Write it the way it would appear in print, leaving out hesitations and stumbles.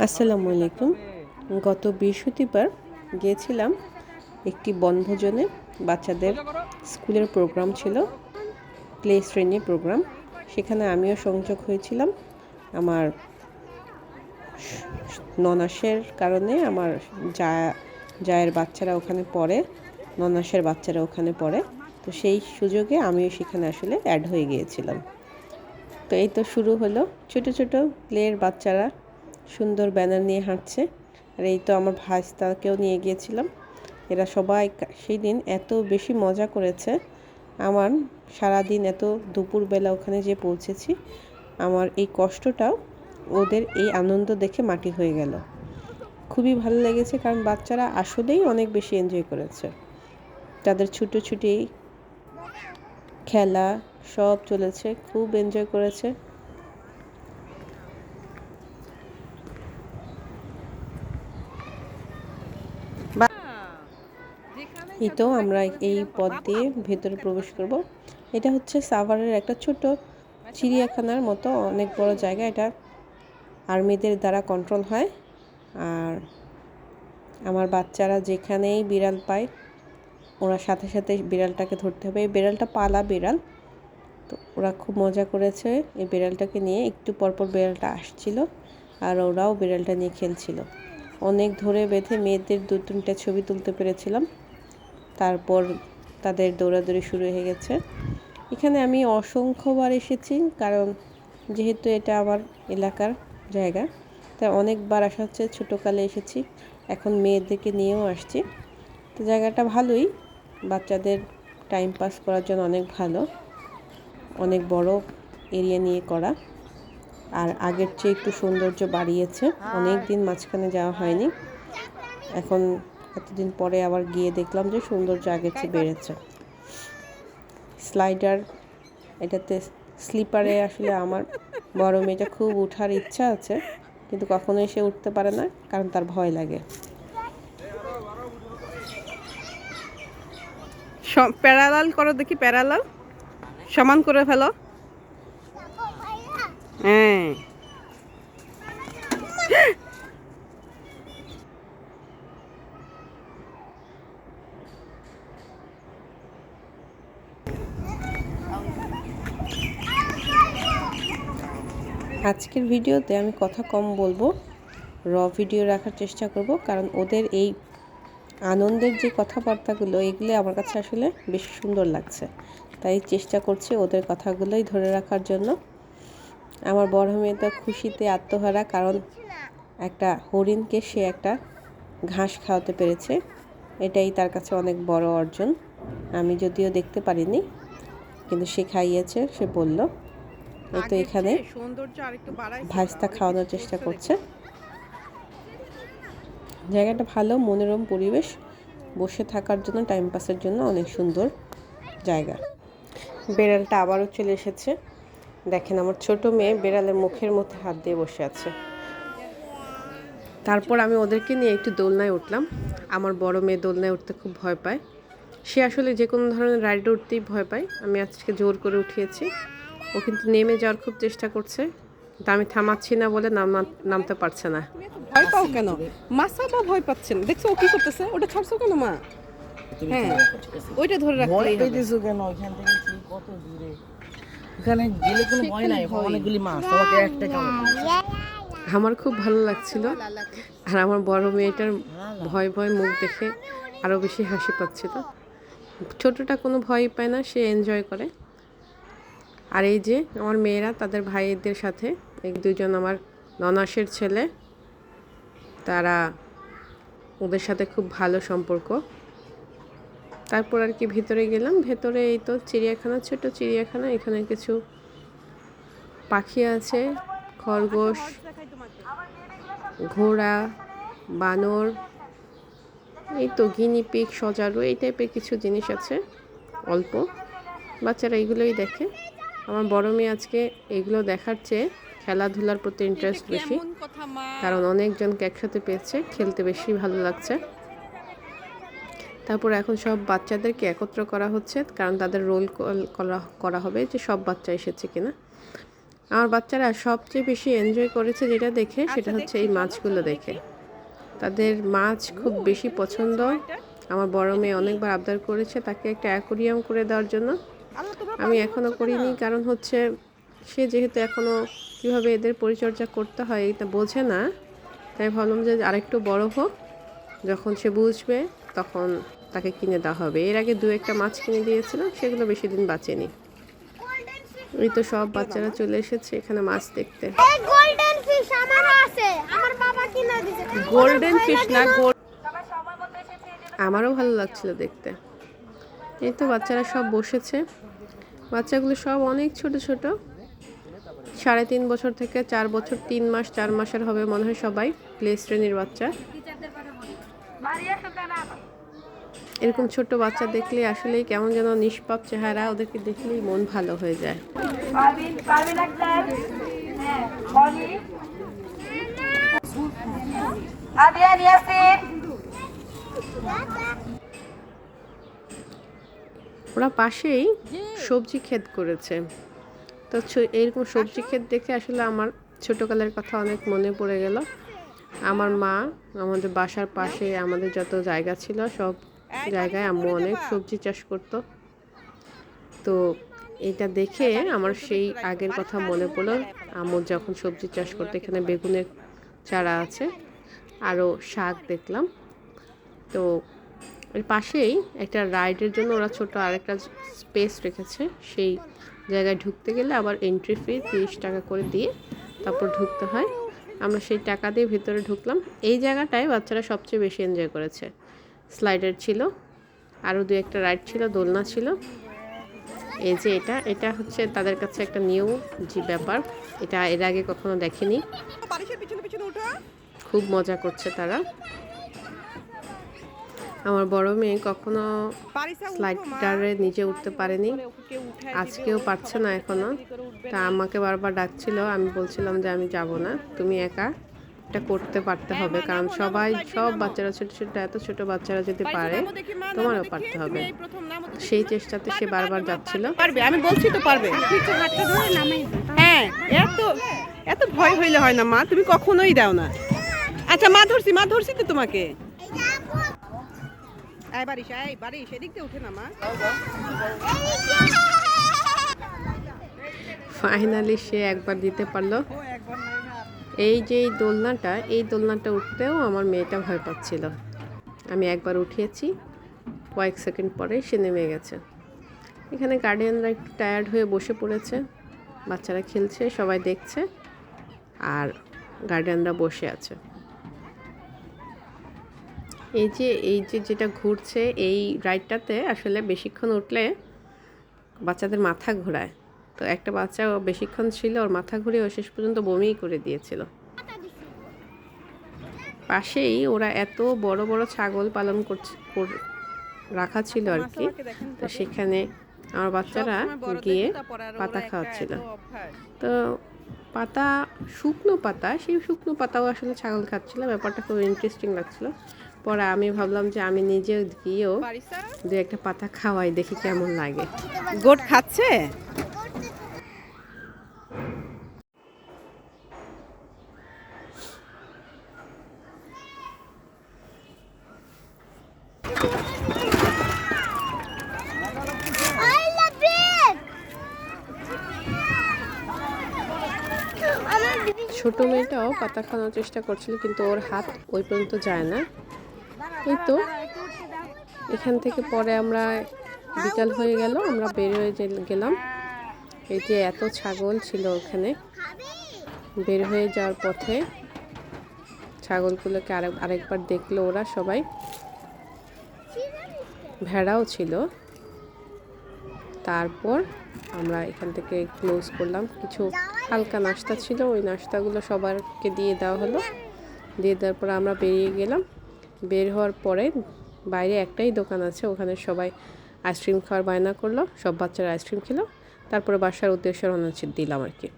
আসসালামু আলাইকুম। গত বৃহস্পতিবার গিয়েছিলাম একটি বনভোজনে। বাচ্চাদের স্কুলের প্রোগ্রাম ছিল, প্লে শ্রেণীর প্রোগ্রাম। সেখানে আমিও সংযোগ হয়েছিলাম। আমার ননাসের কারণে আমার জায়ের বাচ্চারা ওখানে পড়ে, ননাসের বাচ্চারা ওখানে পড়ে। তো সেই সুযোগে আমিও সেখানে আসলে অ্যাড হয়ে গিয়েছিলাম। তো এই তো শুরু হলো, ছোট ছোট প্লেয়ের বাচ্চারা সুন্দর ব্যানার নিয়ে হাঁটছে। আর এই তো আমার ভাইস্তাকেও নিয়ে গিয়েছিলাম। এরা সবাই সেই দিন এত বেশি মজা করেছে। আমার সারাদিন এত দুপুরবেলা ওখানে যে পৌঁছেছি, আমার এই কষ্টটাও ওদের এই আনন্দ দেখে মাটি হয়ে গেল। খুবই ভালো লেগেছে, কারণ বাচ্চারা আসলেই অনেক বেশি এনজয় করেছে। তাদের ছুটোছুটি খেলা সব চলেছে, খুব এনজয় করেছে। এই তো আমরা এই পথ দিয়ে ভেতরে প্রবেশ করব। এটা হচ্ছে সাভারের একটা ছোট চিড়িয়াখানার মতো অনেক বড় জায়গা। এটা আর্মিদের দ্বারা কন্ট্রোল হয়। আর আমার বাচ্চারা যেখানেই বিড়াল পায়, ওরা সাথে সাথে বিড়ালটাকে ধরতে হবে। এই বিড়ালটা পালা বিড়াল, তো ওরা খুব মজা করেছে এই বিড়ালটাকে নিয়ে। একটু পরপর বিড়ালটা আসছিল আর ওরাও বিড়ালটা নিয়ে খেলছিল। অনেক ধরে বেঁধে মেয়েদের 2-3টা ছবি তুলতে পেরেছিলাম। তারপর তাদের দৌড়াদৌড়ি শুরু হয়ে গেছে। এখানে আমি অসংখ্যবার এসেছি, কারণ যেহেতু এটা আমার এলাকার জায়গা, তাই অনেকবার আসা হচ্ছে। ছোটোকালে এসেছি, এখন মেয়েদেরকে নিয়েও আসছি। তো জায়গাটা ভালোই, বাচ্চাদের টাইম পাস করার জন্য অনেক ভালো। অনেক বড় এরিয়া নিয়ে করা, আর আগের চেয়ে একটু সৌন্দর্য বাড়িয়েছে। অনেক দিন মাঝখানে যাওয়া হয়নি, এখন এতদিন পরে আবার গিয়ে দেখলাম যে সৌন্দর্য আগের চেয়ে বেড়েছে। স্লাইডার, এটাতে স্লিপারে আসলে আমার বড় মেয়েটা খুব ওঠার ইচ্ছা আছে, কিন্তু কখনোই সে উঠতে পারে না, কারণ তার ভয় লাগে। প্যারালাল করো দেখি, প্যারালাল সমান করে ফেলো। হ্যাঁ, আজকের ভিডিওতে আমি কথা কম বলবো, ভিডিও রাখার চেষ্টা করব, কারণ ওদের এই আনন্দের যে কথাবার্তাগুলো, এগুলো আমার কাছে আসলে বেশ সুন্দর লাগছে। তাই চেষ্টা করছি ওদের কথাগুলোই ধরে রাখার জন্য। আমার বড় মেয়েটা খুশিতে আত্মহারা, কারণ একটা হরিণকে সে একটা ঘাস খাওয়াতে পেরেছে। এটাই তার কাছে অনেক বড় অর্জন। আমি যদিও দেখতে পারিনি, কিন্তু সে খাইয়েছে, সে বলল। এই তো এখানে ভাস্তা খাওয়ানোর চেষ্টা করছে। জায়গাটা ভালো, মনোরম পরিবেশ, বসে থাকার জন্য, টাইম পাসের জন্য অনেক সুন্দর জায়গা। বেড়ালটা আবারও চলে এসেছে। দেখেন, আমার ছোট মেয়ে বেড়ালের মুখের মধ্যে হাত দিয়ে বসে আছে। তারপর আমি ওদেরকে নিয়ে একটু দোলনায় উঠলাম। আমার বড় মেয়ে দোলনায় উঠতে খুব ভয় পায়। সে আসলে যে কোনো ধরনের রাইডে উঠতেই ভয় পায়। আমি আজকে জোর করে উঠিয়েছি। ও কিন্তু নেমে যাওয়ার খুব চেষ্টা করছে, কিন্তু আমি থামাচ্ছি না বলে নামতে পারছে না। ভয় পাও কেন? মাসা বা ভয় পাচ্ছেন, দেখছো ও কি করতেছে? ওটা ছাড়ছো কেন মা? হ্যাঁ, ওইটা ধরে রাখতেই হবে। কেন ওইখান থেকে কত দূরে? এখানে গেলে কোনো ভয় নাই, অনেকগুলি মাছ তোমাকে একটা আমার খুব ভালো লাগছিল, আর আমার বড় মেয়েটার ভয় ভয় মুখ দেখে আরও বেশি হাসি পাচ্ছিল। ছোটটা কোনো ভয় পায় না, সে এনজয় করে। আর এই যে আমার মেয়েরা তাদের ভাইদের সাথে, এই দুজন আমার ননাসের ছেলে, তারা, ওদের সাথে খুব ভালো সম্পর্ক। তারপর আর কি ভিতরে গেলাম। ভেতরে এই তো চিড়িয়াখানা, ছোট চিড়িয়াখানা। এখানে কিছু পাখি আছে, খরগোশ, ঘোড়া, বানর, এই তো গিনিপিগ, সজারু, এই টাইপের কিছু জিনিস আছে অল্প। বাচ্চারা এইগুলোই দেখে। আমার বড় মেয়ে আজকে এগুলো দেখার চেয়ে খেলাধুলার প্রতি ইন্টারেস্ট বেশি, কারণ অনেকজনকে একসাথে পেয়েছে, খেলতে বেশি ভালো লাগছে। তারপর এখন সব বাচ্চাদেরকে একত্র করা হচ্ছে, কারণ তাদের রোল করা হবে যে সব বাচ্চা এসেছে কিনা। আমার বাচ্চারা সবচেয়ে বেশি এনজয় করেছে যেটা দেখে সেটা হচ্ছে এই মাছগুলো দেখে। তাদের মাছ খুব বেশি পছন্দ। আমার বড় মেয়ে অনেকবার আবদার করেছে তাকে একটা অ্যাকোরিয়াম করে দেওয়ার জন্য। আমি এখনও করিনি, কারণ হচ্ছে সে যেহেতু এখনও কীভাবে এদের পরিচর্যা করতে হয় এটা বোঝে না, তাই ভাবলাম যে আরেকটু বড় হোক, যখন সে বুঝবে তখন তাকে কিনে দেওয়া হবে। এর আগে 2-1টা মাছ কিনে দিয়েছিলাম, সেগুলো বেশি দিন বাঁচেনি। এই তো সব বাচ্চারা চলে এসেছে এখানে মাছ দেখতে। গোল্ডেন ফিশ আমার আছে, আমার বাবা কিনে দিয়েছে। গোল্ডেন ফিশ না, আমারও ভালো লাগছিল দেখতে। এই তো বাচ্চারা সব বসেছে। বাচ্চাগুলো সব অনেক ছোট ছোট, 3.5 বছর থেকে 4 বছর 3 মাস 4 মাসের হবে মনে হয় সবাই, প্লে শ্রেণীর বাচ্চা। এরকম ছোট বাচ্চা দেখলে আসলেই কেমন যেন নিষ্পাপ চেহারা, ওদেরকে দেখলেই মন ভালো হয়ে যায়। ওরা পাশেই সবজি ক্ষেত করেছে। তো এইরকম সবজি ক্ষেত দেখে আসলে আমার ছোটকালের কথা অনেক মনে পড়ে গেল। আমার মা আমাদের বাসার পাশে আমাদের যত জায়গা ছিল সব জায়গায় আম্মু অনেক সবজি চাষ করতো। তো এটা দেখে আমার সেই আগের কথা মনে পড়লো। আম্মু যখন সবজি চাষ করতো, এখানে বেগুনের চারা আছে, আরও শাক দেখলাম। তো এর পাশেই একটা রাইডের জন্য ওরা ছোট আরেকটা স্পেস রেখেছে। সেই জায়গায় ঢুকতে গেলে আবার এন্ট্রি ফি 30 টাকা করে দিয়ে তারপর ঢুকতে হয়। আমরা সেই টাকা দিয়ে ভিতরে ঢুকলাম। এই জায়গাটায় বাচ্চারা সবচেয়ে বেশি এনজয় করেছে। স্লাইডার ছিল, আরও 2-1টা রাইড ছিল, দোলনা ছিল। এই যে এটা হচ্ছে তাদের কাছে একটা নিউ যে ব্যাপার, এটা এর আগে কখনো দেখেনি। খুব মজা করছে তারা। আমার বড় মেয়ে কখনো স্লাইডারে নিজে উঠতে পারেনি, আজকেও পারছে না এখনো। তা আমাকে বারবার ডাকছিল, আমি বলছিলাম যে আমি যাব না, তুমি একা এটা করতে পারতে হবে, কারণ সব বাচ্চারা ছোট ছোট, এত ছোট বাচ্চারা যদি পারে তোমারও পারতে হবে। সেই চেষ্টাতে সে বারবার যাচ্ছিল। পারবে, আমি বলছি তো পারবে। হ্যাঁ, এত ভয় হইলে হয় না মা, তুমি কখনোই দাও না। আচ্ছা মা ধরছি তো তোমাকে। বাড়ি সেদিক দিয়ে উঠে না মা। ফাইনালি সে একবার দিতে পারলো। এই যে এই দোলনাটা উঠতেও আমার মেয়েটা ভয় পাচ্ছিল। আমি একবার উঠিয়েছি, কয়েক সেকেন্ড পরে সে নেমে গেছে। এখানে গার্ডিয়ানরা একটু টায়ার্ড হয়ে বসে পড়েছে, বাচ্চারা খেলছে, সবাই দেখছে, আর গার্ডিয়ানরা বসে আছে। এই যে যেটা ঘুরছে এই রাইডটাতে আসলে বেশিক্ষণ উঠলে বাচ্চাদের মাথা ঘোরায়। তো একটা বাচ্চা বেশিক্ষণ ছিল, ওর মাথা ঘুরে ও শেষ পর্যন্ত বমিই করে দিয়েছিল। পাশেই ওরা এত বড় বড় ছাগল পালন রাখা ছিল আর কি। তো সেখানে আমার বাচ্চারা গিয়ে পাতা খাওয়াচ্ছিল। তো পাতা, শুকনো পাতা, সেই শুকনো পাতাও আসলে ছাগল খাচ্ছিল। ব্যাপারটা খুব ইন্টারেস্টিং লাগছিল। পরে আমি ভাবলাম যে আমি নিজে গিয়েও 2-1টা পাতা খাওয়াই, দেখি কেমন লাগে। গোট খাচ্ছে। ছোট মেয়েটাও পাতা খাওয়ানোর চেষ্টা করছিল, কিন্তু ওর হাত ওই পর্যন্ত যায় না। এই তো এখান থেকে পরে আমরা বিকাল হয়ে গেল, আমরা বের হয়ে গেলাম। এই যে এত ছাগল ছিল ওখানে, বের হয়ে যাওয়ার পথে ছাগলগুলোকে আরেকবার দেখলো ওরা সবাই। ভেড়াও ছিল। তারপর আমরা এখান থেকে ক্লোজ করলাম। কিছু হালকা নাস্তা ছিল, ওই নাস্তাগুলো সবাইকে দিয়ে দেওয়া হলো। দিয়ে দেওয়ার পর আমরা বেরিয়ে গেলাম। বের হওয়ার পরে বাইরে একটাই দোকান আছে, ওখানে সবাই আইসক্রিম খাওয়ার বায়না করলো, সব বাচ্চারা আইসক্রিম খেলো। তারপরে বাসার উদ্দেশ্যে রওনা দিলাম আর কি।